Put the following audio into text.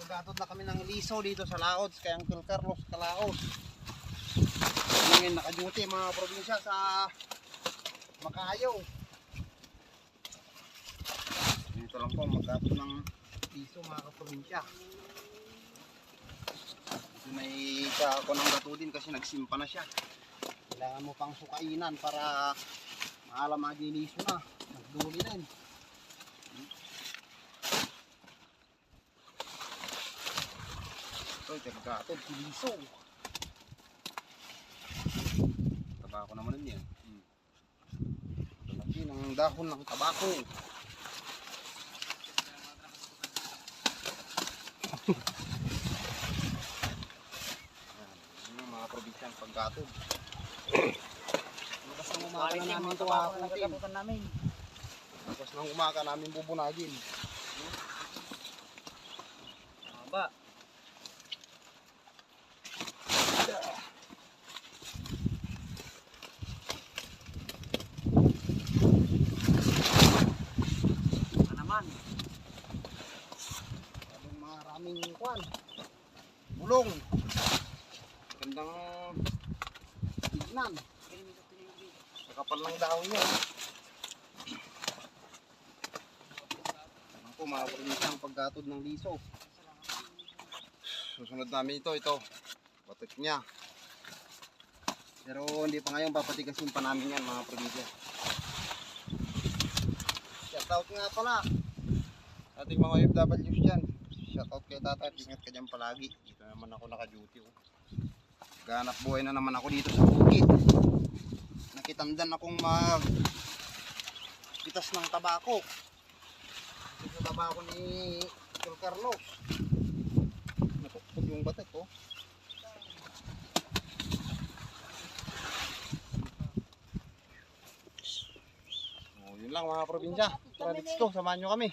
Naggatod na kami ng liso dito sa Laos kay Uncle Carlos Calaos. Ngayon naka-duty mga probinsya sa Makayaw. Dito lang po maggatod ng liso mga kaprobinsya. Dito may kako ng gato din kasi nagsimpa na siya. Kailangan mo pang sukainan para maalam magiliso na. Nagduli na yun. Ito, naggatod, liso. Tabako naman yun yan. Laki ng dahon ng tabako. Yan, mga probinsyang paggatod. Bukas ng umaga na namin ito hakutin. Bukas ng umaga namin bubunagin. Haba. Maraming kwan, bulong, gandang tignan, nakapal ng dahon niya. Ano po mga probinsang paggatod ng liso. Susunod namin ito batik niya, pero hindi pa ngayon, papatigasin pa namin yan mga probinsya. Shoutout nga pala ating mga OFWs dyan. Shoutout kay tatay, ingat ka dyan palagi. Dito naman ako naka-duty. Ganap buhay na naman ako dito sa bukid. Nakitamdan akong pitas ng tabako. Ito tabako ni Uncle Carlos. Napukpog yung batik ko. Yun lang mga probinsya. Tara dito, samahan nyo kami.